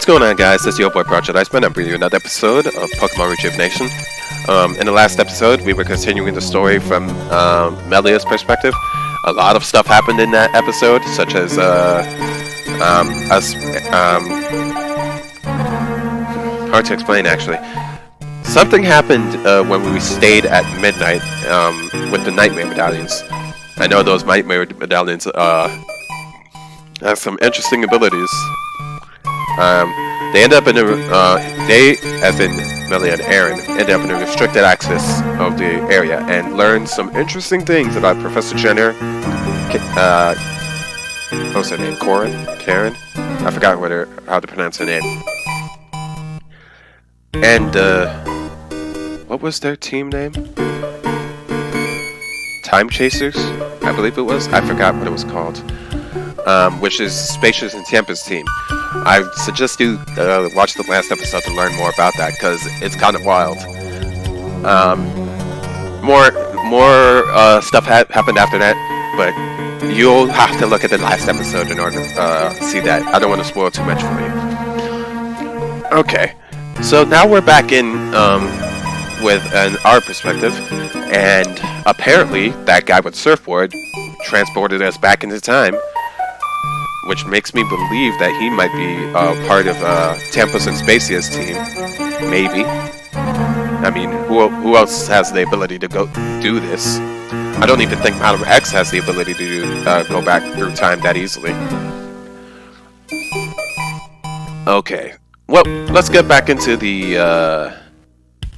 What's going on, guys? This is your boy ProjectIceman. I'm bringing you another episode of Pokemon Rejuvenation. In the last episode, we were continuing the story from Melia's perspective. A lot of stuff happened in that episode, such as hard to explain, actually. Something happened when we stayed at midnight with the Nightmare Medallions. I know those Nightmare Medallions have some interesting abilities. They end up in a they, as in Melia and Aaron, end up in a restricted access of the area and learn some interesting things about Professor Jenner. What was her name? Karen? I forgot how to pronounce her name. And what was their team name? Time Chasers, I believe it was. I forgot what it was called. Which is Spacious and Tampa's team. I suggest you watch the last episode to learn more about that, because it's kind of wild. More stuff happened after that, but you'll have to look at the last episode in order to see that. I don't want to spoil too much for you. Okay, so now we're back in with our perspective, and apparently that guy with surfboard transported us back into time, which makes me believe that he might be part of Tampa's and Spacia's team. Maybe. I mean, who else has the ability to go do this? I don't even think Madam X has the ability to go back through time that easily. Okay. Well, let's get back into the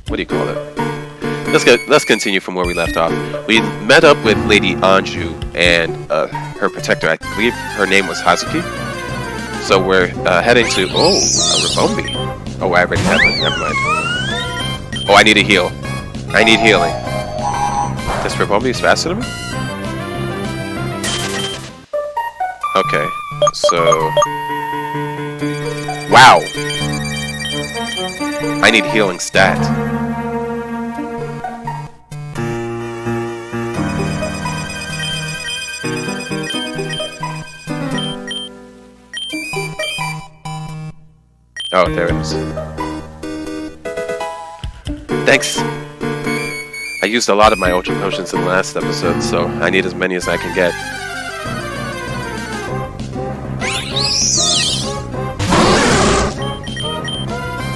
what do you call it? Let's continue from where we left off. We met up with Lady Anju and her protector. I believe her name was Hazuki. So we're heading to a Rebombi. Oh, I already have it. Never mind. Oh, I need a heal. I need healing. This Rebombi is faster than me? Okay. So wow. I need healing stat. Oh, there it is. Thanks! I used a lot of my Ultra Potions in the last episode, so I need as many as I can get.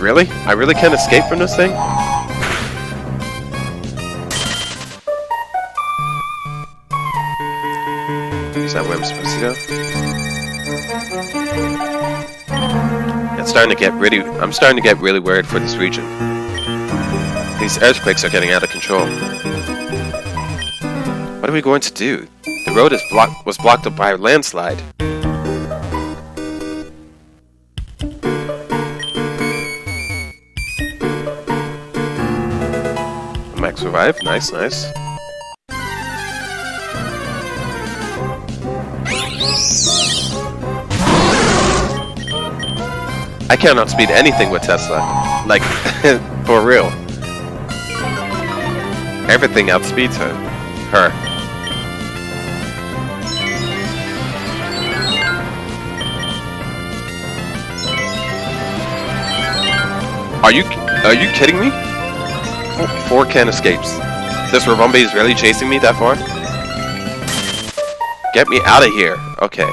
Really? I really can't escape from this thing? Is that where I'm supposed to go? I'm starting to get really worried for this region. These earthquakes are getting out of control. What are we going to do? The road was blocked up by a landslide. Max survived. Nice, nice. I can't outspeed anything with Tesla. Like, for real. Everything outspeeds her. Are you kidding me? 4 can escapes. This Rebombi is really chasing me that far? Get me out of here. Okay.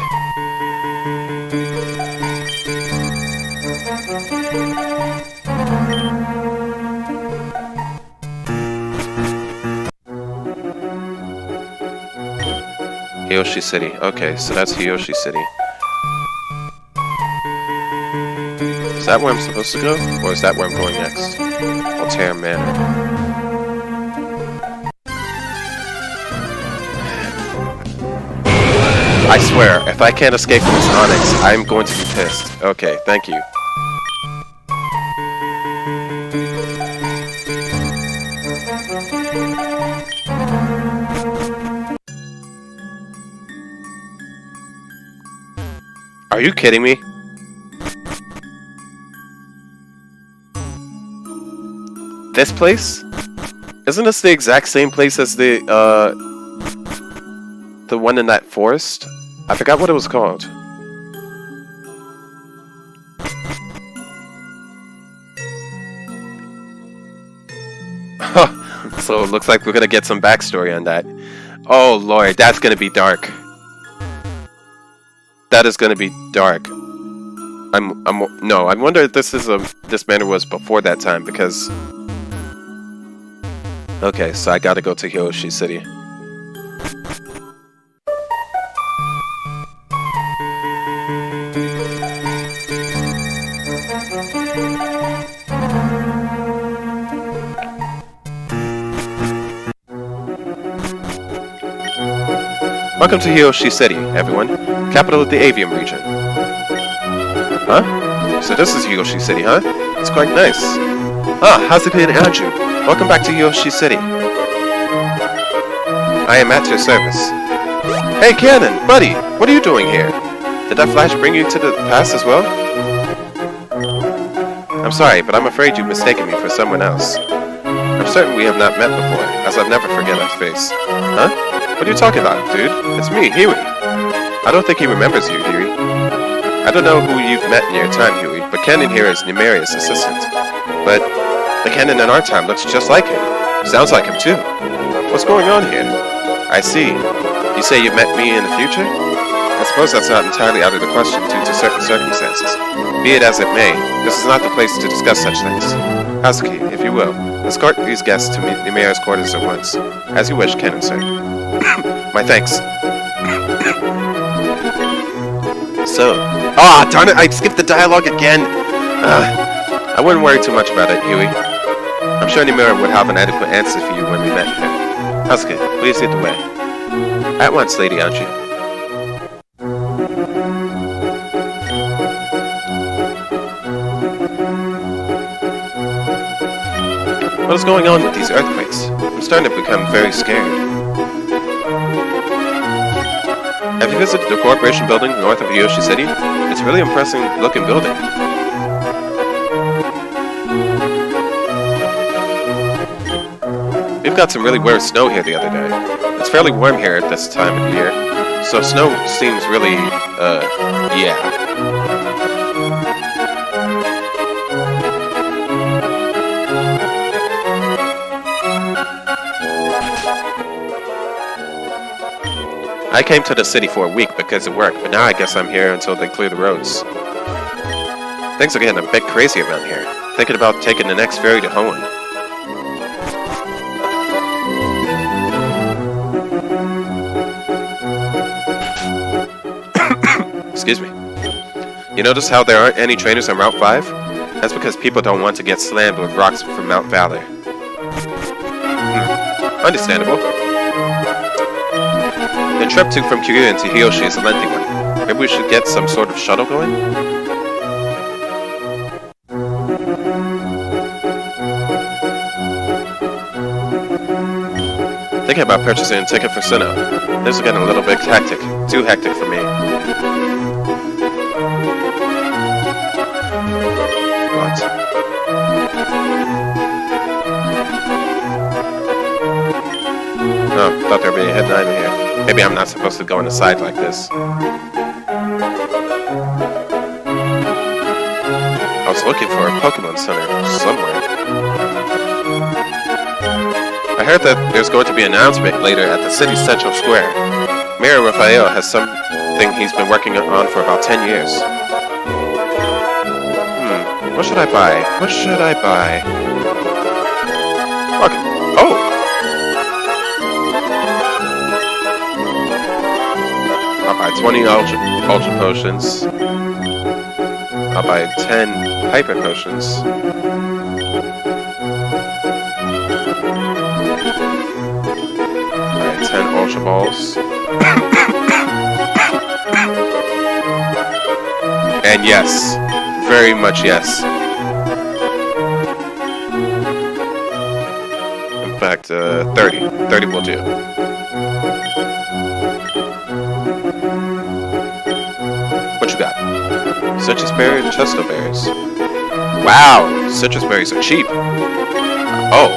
Hiyoshi City. Okay, so that's Hiyoshi City. Is that where I'm supposed to go? Or is that where I'm going next? Altair Manor. I swear, if I can't escape from this Onyx, I'm going to be pissed. Okay, thank you. Are you kidding me? This place? Isn't this the exact same place as the one in that forest? I forgot what it was called. So it looks like we're gonna get some backstory on that. Oh lord, that's gonna be dark. That is gonna be dark. No, I wonder if this manor was before that time, because... Okay, so I gotta go to Hiyoshi City. Welcome to Hiyoshi City, everyone. Capital of the Avium region. Huh? So this is Hiyoshi City, huh? It's quite nice. Ah, Hazuki and Andrew. Welcome back to Hiyoshi City. I am at your service. Hey, Cannon! Buddy! What are you doing here? Did that flash bring you to the past as well? I'm sorry, but I'm afraid you've mistaken me for someone else. I'm certain we have not met before, as I've never forget our face. Huh? What are you talking about, dude? It's me, Huey. I don't think he remembers you, Huey. I don't know who you've met in your time, Huey, but Cannon here is Numeria's assistant. But the Cannon in our time looks just like him. Sounds like him, too. What's going on here? I see. You say you've met me in the future? I suppose that's not entirely out of the question due to certain circumstances. Be it as it may, this is not the place to discuss such things. Hazuki, if you will, escort these guests to Numeria's quarters at once. As you wish, Cannon, sir. My thanks. So... Ah, darn it, I skipped the dialogue again! I wouldn't worry too much about it, Huey. I'm sure Numeria would have an adequate answer for you when we met here. Hazuki, please lead the way. At once, Lady Anji. What is going on with these earthquakes? I'm starting to become very scared. Have you visited the corporation building north of Hiyoshi City? It's a really impressive looking building. We've got some really weird snow here the other day. It's fairly warm here at this time of the year, so snow seems really, yeah. I came to the city for a week because of work, but now I guess I'm here until they clear the roads. Things are getting a bit crazy around here. Thinking about taking the next ferry to Hoenn. Excuse me. You notice how there aren't any trainers on Route 5? That's because people don't want to get slammed with rocks from Mount Valor. Understandable. The trip from Kyuhyun to Hiyoshi is a lengthy one. Maybe we should get some sort of shuttle going? Thinking about purchasing a ticket for Sinnoh. This is getting a little bit hectic. Too hectic for me. What? Oh, thought there would be a hidden item here. Maybe I'm not supposed to go on the side like this. I was looking for a Pokemon Center somewhere. I heard that there's going to be an announcement later at the city's central square. Mayor Raphael has something he's been working on for about 10 years. What should I buy? What should I buy? Okay. Oh! I'll buy 20 Ultra Potions. I'll buy 10 Hyper Potions. Buy 10 Ultra Balls. And yes, very much yes. In fact, 30. 30 will do. What you got? Citrus berry and chesto berries. Wow, citrus berries are cheap. Oh,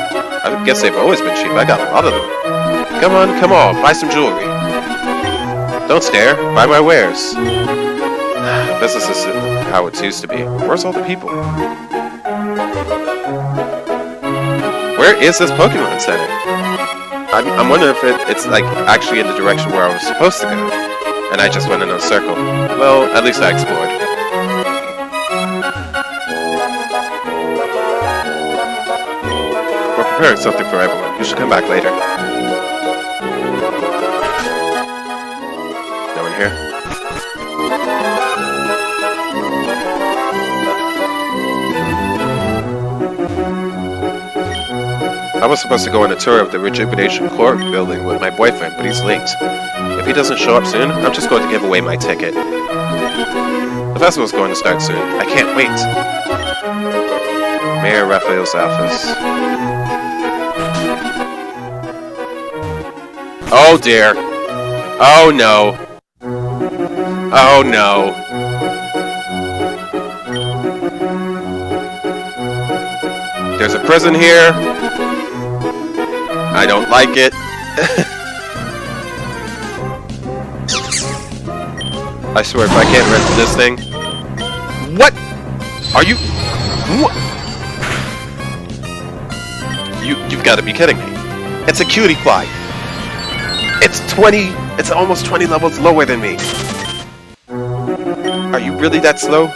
I guess they've always been cheap. I got a lot of them. Come on, buy some jewelry. Don't stare, buy my wares. Business is how it used to be. Where's all the people? Where is this Pokemon Center? I'm wondering if it's like actually in the direction where I was supposed to go, and I just went in a circle. Well, at least I explored. We're preparing something for everyone. You should come back later. No one here? I was supposed to go on a tour of the Rejuvenation Core building with my boyfriend, but he's late. If he doesn't show up soon, I'm just going to give away my ticket. The festival's going to start soon. I can't wait. Mayor Raphael's office. Oh dear. Oh no. Oh no. There's a prison here. I don't like it. I swear if I can't run to this thing. What? Are you? What? You've got to be kidding me. It's a cutie fly. It's almost 20 levels lower than me. Are you really that slow?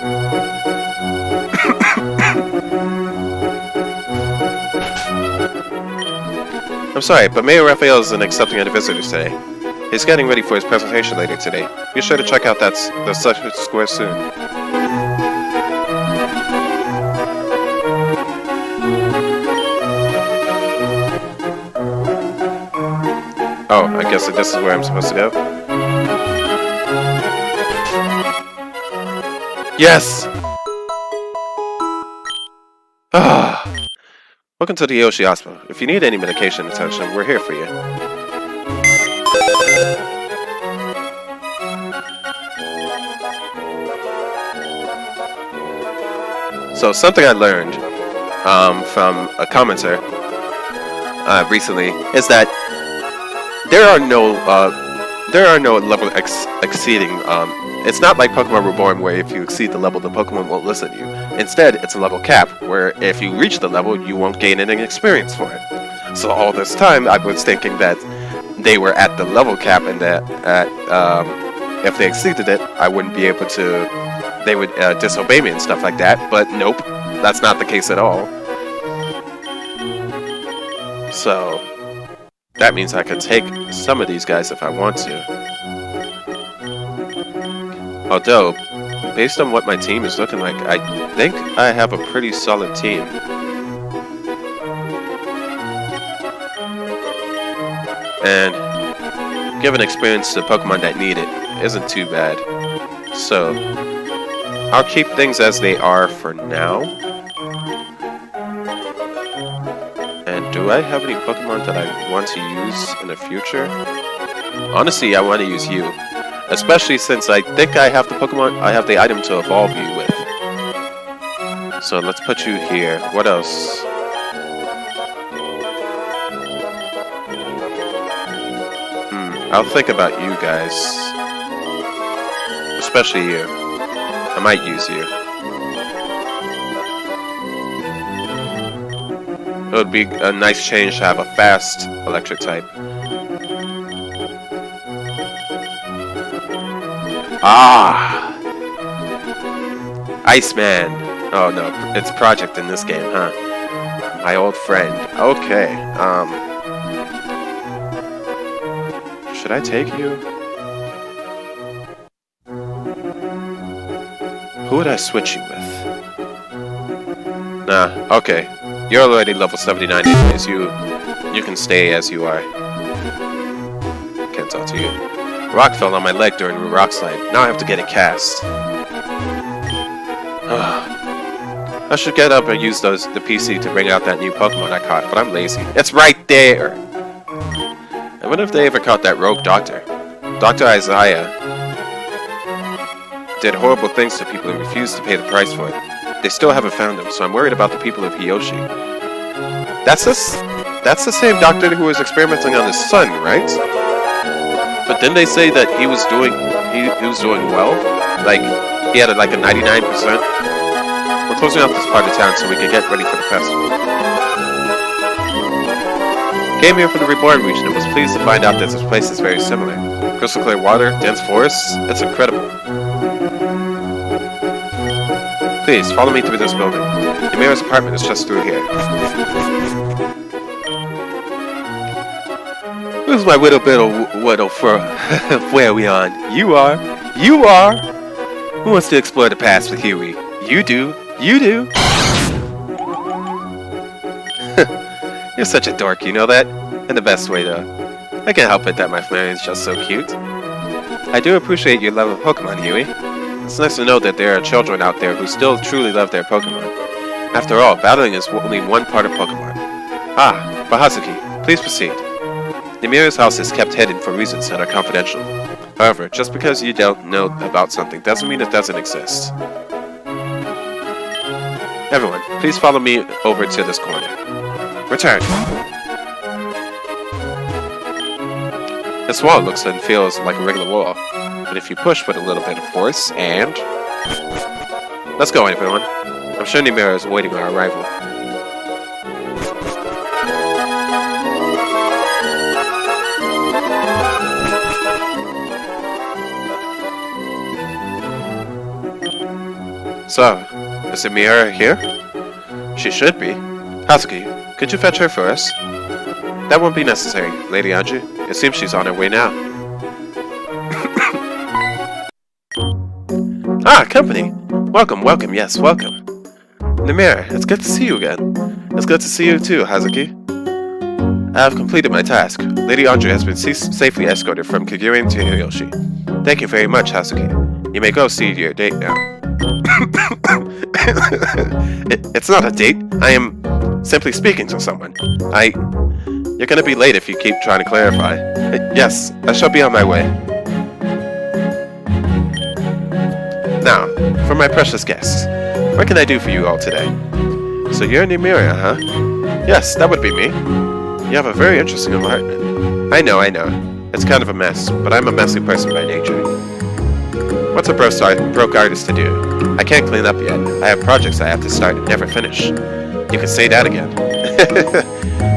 I'm sorry, but Mayor Raphael isn't accepting any visitors today. He's getting ready for his presentation later today. Be sure to check out the square soon. Oh, I guess this is where I'm supposed to go. Yes! Ah. Welcome to the Yoshi Hospital. If you need any medication attention, we're here for you. So something I learned from a commenter recently is that there are no level exceeding. It's not like Pokemon Reborn where if you exceed the level, the Pokemon won't listen to you. Instead, it's a level cap where if you reach the level, you won't gain any experience for it. So all this time, I was thinking that they were at the level cap and that if they exceeded it, I wouldn't be able to. They would disobey me and stuff like that. But nope, that's not the case at all. So that means I can take some of these guys if I want to. Although, based on what my team is looking like, I think I have a pretty solid team. And giving experience to Pokemon that need it isn't too bad. So, I'll keep things as they are for now. And do I have any Pokemon that I want to use in the future? Honestly, I want to use you. Especially since I think I have the item to evolve you with. So let's put you here. What else? I'll think about you guys. Especially you. I might use you. It would be a nice change to have a fast electric type. Ah! Iceman! Oh no, it's Project in this game, huh? My old friend. Okay, should I take you? Who would I switch you with? Nah, okay. You're already level 79 anyways. You can stay as you are. Can't talk to you. Rock fell on my leg during a rock slide. Now I have to get it cast. I should get up and use the PC to bring out that new Pokemon I caught, but I'm lazy. It's right there! I wonder if they ever caught that rogue doctor. Dr. Isaiah did horrible things to people and refused to pay the price for it. They still haven't found him, so I'm worried about the people of Hiyoshi. That's the same doctor who was experimenting on his son, right? But didn't they say that he was doing well? Like he had like a 99%. We're closing off this part of town so we can get ready for the festival. came here from the Reborn region and was pleased to find out that this place is very similar. Crystal clear water, dense forests, it's incredible. Please, follow me through this building. Ymira's apartment is just through here. Who's my whittle for where are we on? You are. You are. Who wants to explore the past with Huey? You do. You do. You're such a dork, you know that? In the best way, though. I can't help it that my Flareon's just so cute. I do appreciate your love of Pokemon, Huey. It's nice to know that there are children out there who still truly love their Pokemon. After all, battling is only one part of Pokemon. Ah, Bahazuki, please proceed. Ymira's house is kept hidden for reasons that are confidential. However, just because you don't know about something doesn't mean it doesn't exist. Everyone, please follow me over to this corner. Return. This wall looks and feels like a regular wall, but if you push with a little bit of force and... Let's go, everyone. I'm sure Ymira is awaiting our arrival. So, is Ymira here? She should be. Hazuki, could you fetch her for us? That won't be necessary, Lady Anju. It seems she's on her way now. Ah, company! Welcome, welcome, yes, welcome. Ymira, it's good to see you again. It's good to see you too, Hazuki. I have completed my task. Lady Anju has been safely escorted from Kagurian to Hiyoshi. Thank you very much, Hazuki. You may go see your date now. It's not a date. I am simply speaking to someone. You're gonna be late if you keep trying to clarify. Yes, I shall be on my way. Now, for my precious guests, what can I do for you all today? So you're Ymira, huh? Yes, that would be me. You have a very interesting apartment. I know. It's kind of a mess, but I'm a messy person by nature. What's a broke artist to do? I can't clean up yet. I have projects I have to start and never finish. You can say that again.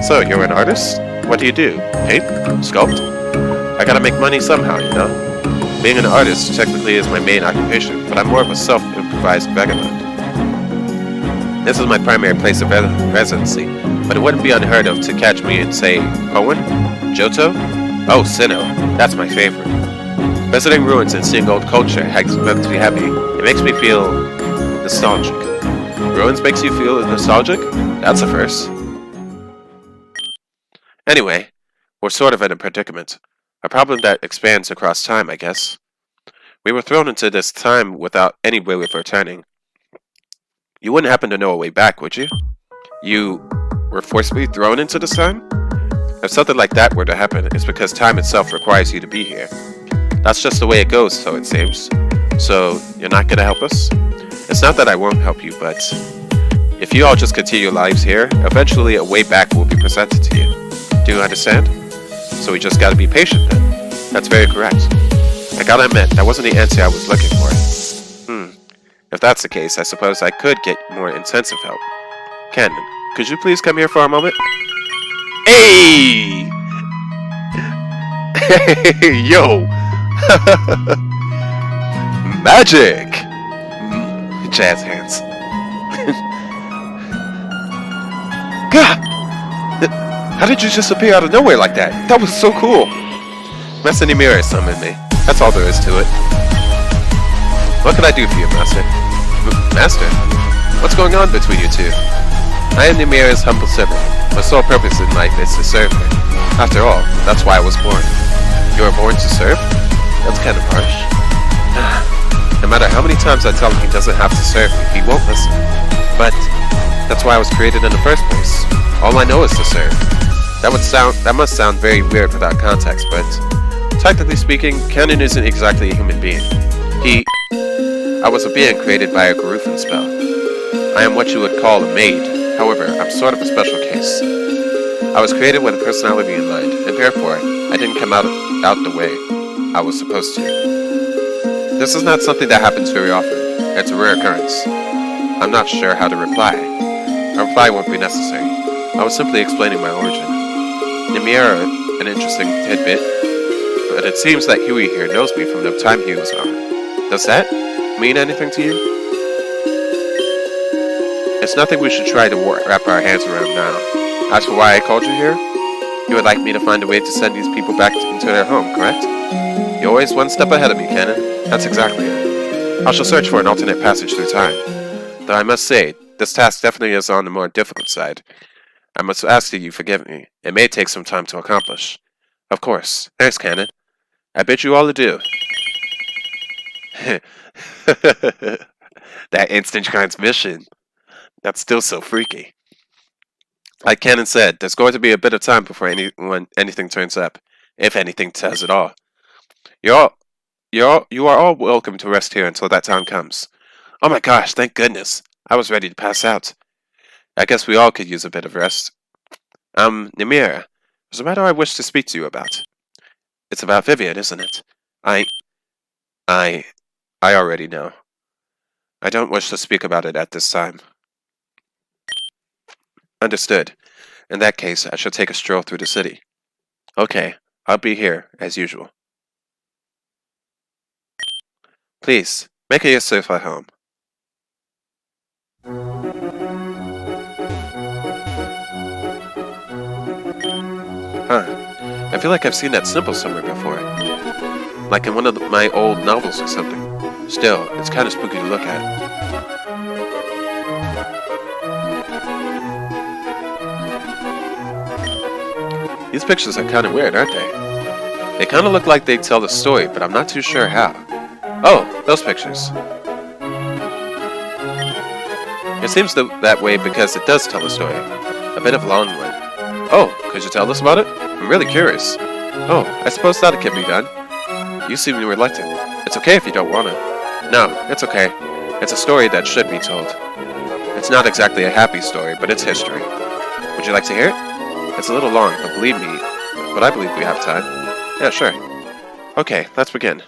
So, you're an artist? What do you do? Paint? Sculpt? I gotta make money somehow, you know? Being an artist technically is my main occupation, but I'm more of a self-improvised vagabond. This is my primary place of residency, but it wouldn't be unheard of to catch me in, say, Hoenn? Johto? Oh, Sinnoh. That's my favorite. Visiting ruins and seeing old culture makes me happy. It makes me feel nostalgic. Ruins makes you feel nostalgic? That's a first. Anyway, we're sort of in a predicament. A problem that expands across time, I guess. We were thrown into this time without any way of returning. You wouldn't happen to know a way back, would you? You were forcibly thrown into this time? If something like that were to happen, it's because time itself requires you to be here. That's just the way it goes, so it seems. So, you're not gonna help us? It's not that I won't help you, but if you all just continue your lives here, eventually a way back will be presented to you. Do you understand? So we just gotta be patient then. That's very correct. I gotta admit, that wasn't the answer I was looking for. If that's the case, I suppose I could get more intensive help. Ken, could you please come here for a moment? Hey! Hey, yo! Magic! Jazz hands. God! How did you just appear out of nowhere like that? That was so cool! Master Ymira summoned me. That's all there is to it. What can I do for you, Master? Master? What's going on between you two? I am Ymira's humble servant. My sole purpose in life is to serve her. After all, that's why I was born. You were born to serve? That's kind of harsh. No matter how many times I tell him he doesn't have to serve me, he won't listen. But that's why I was created in the first place. All I know is to serve. That must sound very weird without context, but technically speaking, Kennen isn't exactly a human being. I was a being created by a Garufin spell. I am what you would call a maid. However, I'm sort of a special case. I was created with a personality in mind, and therefore, I didn't come out the way I was supposed to. This is not something that happens very often. It's a rare occurrence. I'm not sure how to reply. A reply won't be necessary. I was simply explaining my origin. Namira, an interesting tidbit, but it seems that Huey here knows me from the time he was on. Does that mean anything to you? It's nothing we should try to wrap our hands around now. As for why I called you here, you would like me to find a way to send these people back into their home, correct? You're always one step ahead of me, Canon. That's exactly it. I shall search for an alternate passage through time. Though I must say, this task definitely is on the more difficult side. I must ask that you forgive me. It may take some time to accomplish. Of course. Thanks, Canon. I bid you all adieu. That instant transmission. That's still so freaky. Like Canon said, there's going to be a bit of time before anything turns up. If anything does at all. You are all welcome to rest here until that time comes. Oh my gosh, thank goodness. I was ready to pass out. I guess we all could use a bit of rest. Namira, there's a matter I wish to speak to you about. It's about Vivian, isn't it? I already know. I don't wish to speak about it at this time. Understood. In that case, I shall take a stroll through the city. Okay, I'll be here, as usual. Please, make yourself at home. Huh. I feel like I've seen that symbol somewhere before. Like in one of my old novels or something. Still, it's kind of spooky to look at. These pictures are kind of weird, aren't they? They kind of look like they tell the story, but I'm not too sure how. Oh, those pictures. It seems that way because it does tell a story. A bit of a long one. Oh, could you tell us about it? I'm really curious. Oh, I suppose that can be done. You seem reluctant. It's okay if you don't want to. No, it's okay. It's a story that should be told. It's not exactly a happy story, but it's history. Would you like to hear it? It's a little long, but believe me, but I believe we have time. Yeah, sure. Okay, let's begin.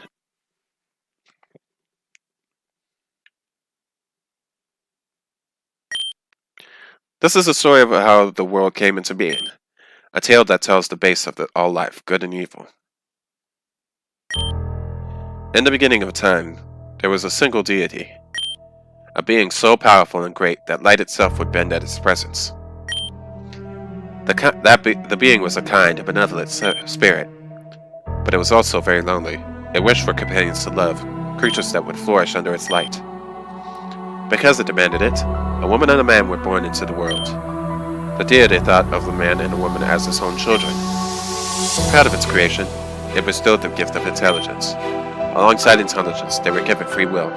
This is a story of how the world came into being. A tale that tells the base of all life, good and evil. In the beginning of time, there was a single deity. A being so powerful and great that light itself would bend at its presence. The being was a kind and benevolent spirit, but it was also very lonely. It wished for companions to love, creatures that would flourish under its light. Because it demanded it, a woman and a man were born into the world. The deity thought of the man and the woman as his own children. Proud of its creation, it bestowed the gift of intelligence. Alongside intelligence, they were given free will.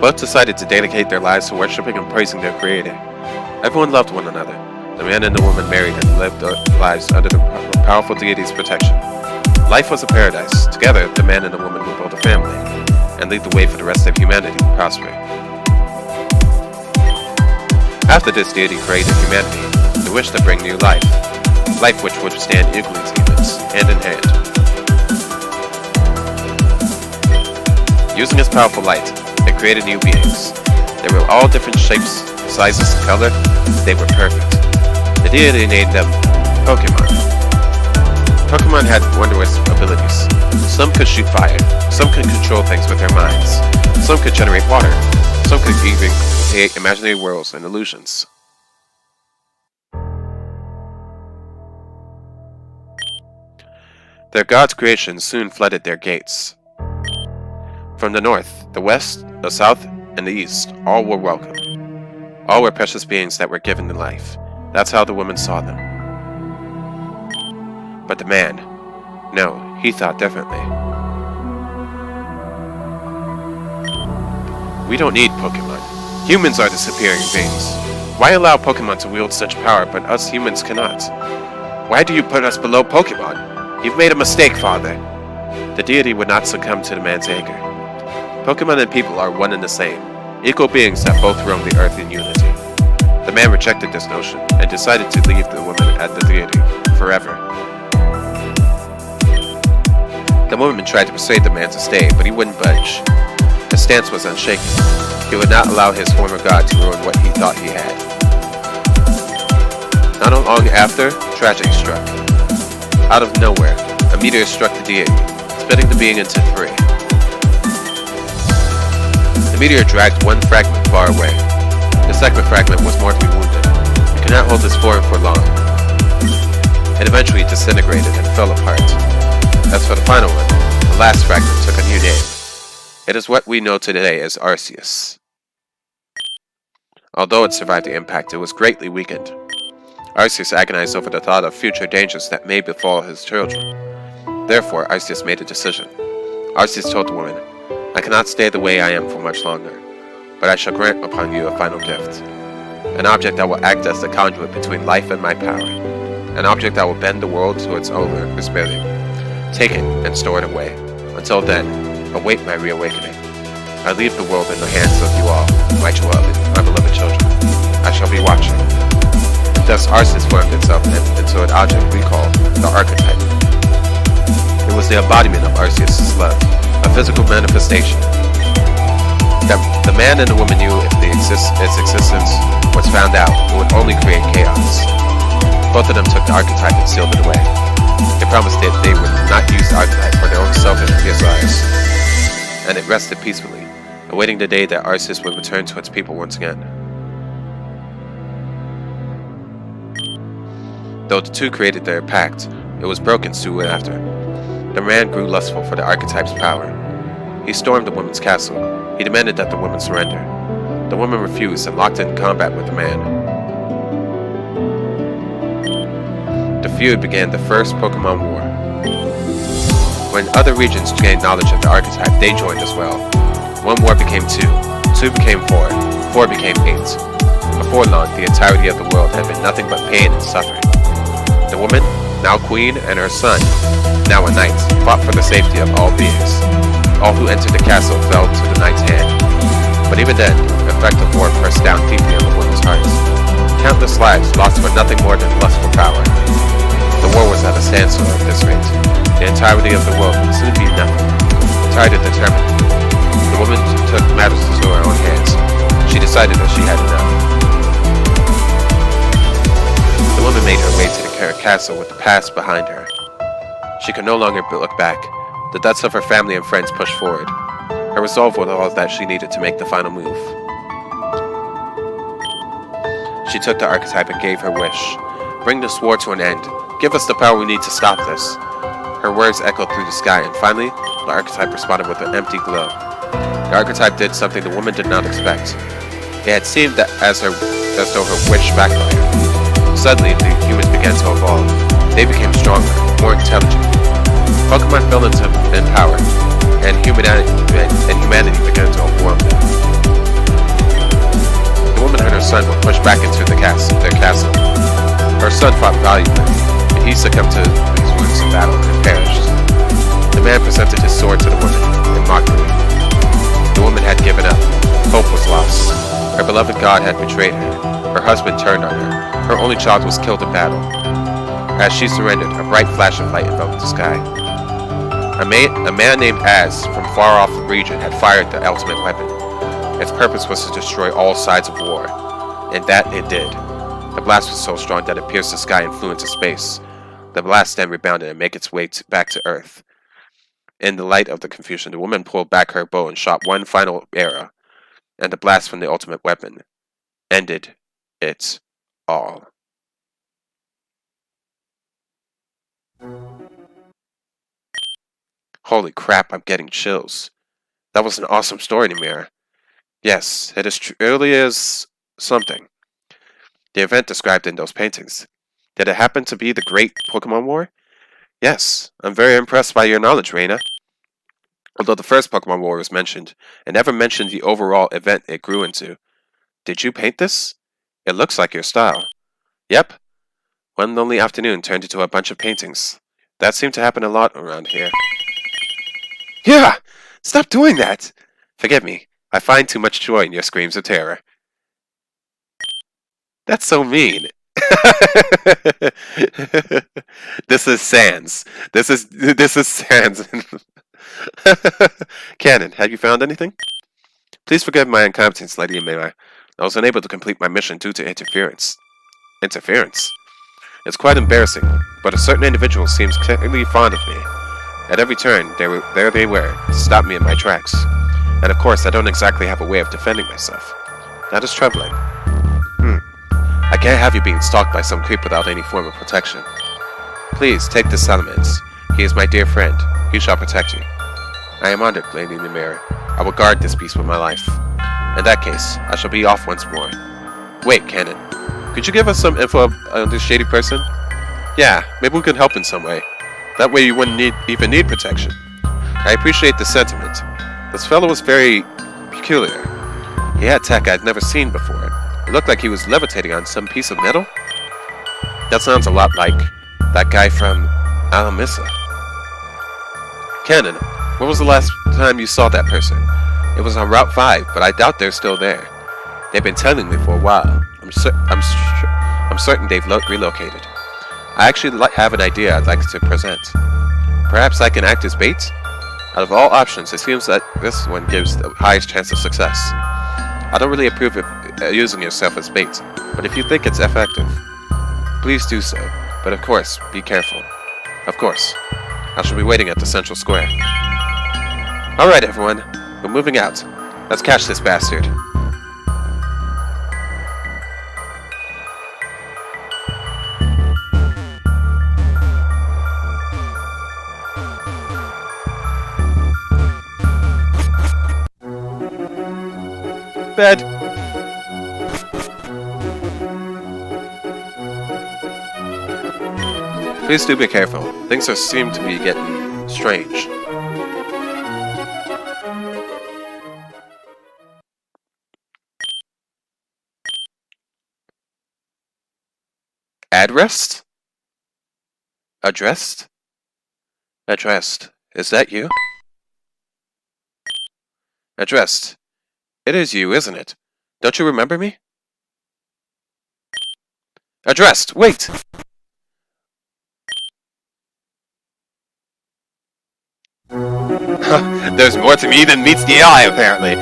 Both decided to dedicate their lives to worshipping and praising their Creator. Everyone loved one another. The man and the woman married and lived their lives under the powerful deity's protection. Life was a paradise. Together, the man and the woman would build a family and lead the way for the rest of humanity to prosper. After this deity created humanity, the wish to bring new life. Life which would stand equally to humans, hand in hand. Using its powerful light, it created new beings. They were all different shapes, sizes, color. They were perfect. The deity named them Pokemon. Pokemon had wondrous abilities. Some could shoot fire, some could control things with their minds, some could generate water, some could even create imaginary worlds and illusions. Their god's creation soon flooded their gates. From the north, the west, the south, and the east, all were welcome. All were precious beings that were given to life. That's how the woman saw them. But the man, no, he thought differently. We don't need Pokemon. Humans are the superior beings. Why allow Pokemon to wield such power, but us humans cannot? Why do you put us below Pokemon? You've made a mistake, Father. The deity would not succumb to the man's anger. Pokemon and people are one and the same, equal beings that both roam the earth in unity. The man rejected this notion and decided to leave the woman at the deity forever. The woman tried to persuade the man to stay, but he wouldn't budge. His stance was unshaken. He would not allow his former god to ruin what he thought he had. Not long after, tragedy struck. Out of nowhere, a meteor struck the deity, splitting the being into three. The meteor dragged one fragment far away. The second fragment was mortally wounded. It could not hold its form for long. It eventually disintegrated and fell apart. As for the final one, the last fragment took a new name. It is what we know today as Arceus. Although it survived the impact, it was greatly weakened. Arceus agonized over the thought of future dangers that may befall his children. Therefore, Arceus made a decision. Arceus told the woman, "I cannot stay the way I am for much longer, but I shall grant upon you a final gift. An object that will act as the conduit between life and my power. An object that will bend the world to its owner's bidding. Take it and store it away. Until then, await my reawakening. I leave the world in the hands of you all, my beloved children. I shall be watching." Thus, Arceus formed itself into an object we call the archetype. It was the embodiment of Arceus' love, a physical manifestation. The man and the woman knew if its existence was found out, it would only create chaos. Both of them took the archetype and sealed it away. They promised that they would not use the archetype for their own selfish desires, and it rested peacefully, awaiting the day that Arceus would return to its people once again. Though the two created their pact, it was broken soon after. The man grew lustful for the archetype's power. He stormed the woman's castle. He demanded that the woman surrender. The woman refused and locked in combat with the man. The feud began the first Pokemon War. When other regions gained knowledge of the archetype, they joined as well. One war became two, two became four, four became eight. Before long, the entirety of the world had been nothing but pain and suffering. The woman, now queen, and her son, now a knight, fought for the safety of all beings. All who entered the castle fell to the knight's hand. But even then, the effect of war pressed down deeply on the woman's hearts. Countless lives lost for nothing more than lust for power. The war was at a standstill at this rate. The entirety of the world would soon be nothing. Tired and determined, the woman took matters into her own hands. She decided that she had enough. The woman made her way to the castle with the past behind her. She could no longer look back. The deaths of her family and friends pushed forward. Her resolve was all that she needed to make the final move. She took the archetype and gave her wish. "Bring this war to an end. Give us the power we need to stop this." Her words echoed through the sky, and finally, the archetype responded with an empty glow. The archetype did something the woman did not expect. It had seemed that as though her wish backfired. Suddenly, the humans began to evolve. They became stronger, more intelligent. Pokemon fell in power, and humanity began to overwhelm them. The woman and her son were pushed back into their castle. Her son fought valiantly, but he succumbed to his wounds in battle and perished. The man presented his sword to the woman in mockery. The woman had given up. Hope was lost. Her beloved god had betrayed her. Her husband turned on her. Her only child was killed in battle. As she surrendered, a bright flash of light enveloped the sky. A man named Az from far-off region had fired the ultimate weapon. Its purpose was to destroy all sides of war, and that it did. The blast was so strong that it pierced the sky and flew into space. The blast then rebounded and made its way back to Earth. In the light of the confusion, the woman pulled back her bow and shot one final arrow, and the blast from the ultimate weapon ended it all. Holy crap, I'm getting chills. That was an awesome story, Namira. Yes, it really is something. The event described in those paintings. Did it happen to be the Great Pokemon War? Yes, I'm very impressed by your knowledge, Reina. Although the first Pokemon War was mentioned, it never mentioned the overall event it grew into. Did you paint this? It looks like your style. Yep. One lonely afternoon turned into a bunch of paintings. That seemed to happen a lot around here. Yeah! Stop doing that! Forgive me. I find too much joy in your screams of terror. That's so mean. This is Sans. This is Sans. Canon, have you found anything? Please forgive my incompetence, Lady Amira. I was unable to complete my mission due to interference. Interference? It's quite embarrassing, but a certain individual seems clearly fond of me. At every turn, there they were, to stop me in my tracks. And of course, I don't exactly have a way of defending myself. That is troubling. I can't have you being stalked by some creep without any form of protection. Please, take this settlement. He is my dear friend. He shall protect you. I am honored, Lady in the Mirror. I will guard this beast with my life. In that case, I shall be off once more. Wait, Cannon. Could you give us some info on this shady person? Yeah, maybe we could help in some way. That way you wouldn't even need protection. I appreciate the sentiment. This fellow was very peculiar. He had tech I'd never seen before. It looked like he was levitating on some piece of metal. That sounds a lot like that guy from Alamissa. Cannon, when was the last time you saw that person? It was on Route 5, but I doubt they're still there. They've been telling me for a while. I'm certain they've relocated. I actually have an idea I'd like to present. Perhaps I can act as bait? Out of all options, it seems that this one gives the highest chance of success. I don't really approve of using yourself as bait, but if you think it's effective, please do so. But of course, be careful. Of course. I shall be waiting at the central square. Alright everyone, we're moving out. Let's catch this bastard. Bed. Please do be careful. Things seem to be getting strange. Addressed? Addressed? Addressed. Is that you? Addressed. It is you, isn't it? Don't you remember me? Addressed! Wait! There's more to me than meets the eye, apparently.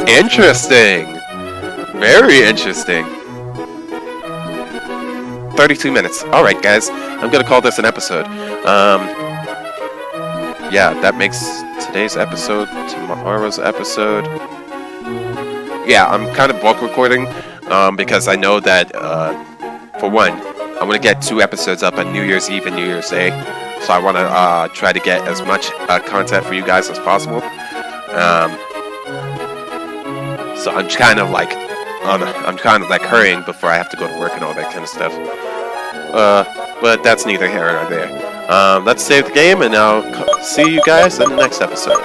Interesting! Very interesting. 32 minutes. Alright, guys. I'm gonna call this an episode. Yeah, that makes today's episode tomorrow's episode. Yeah, I'm kind of bulk recording because I know that, for one, I'm going to get 2 episodes up on New Year's Eve and New Year's Day. So I want to try to get as much content for you guys as possible. So I'm kind of like hurrying before I have to go to work and all that kind of stuff. But that's neither here nor there. Let's save the game, and I'll see you guys in the next episode.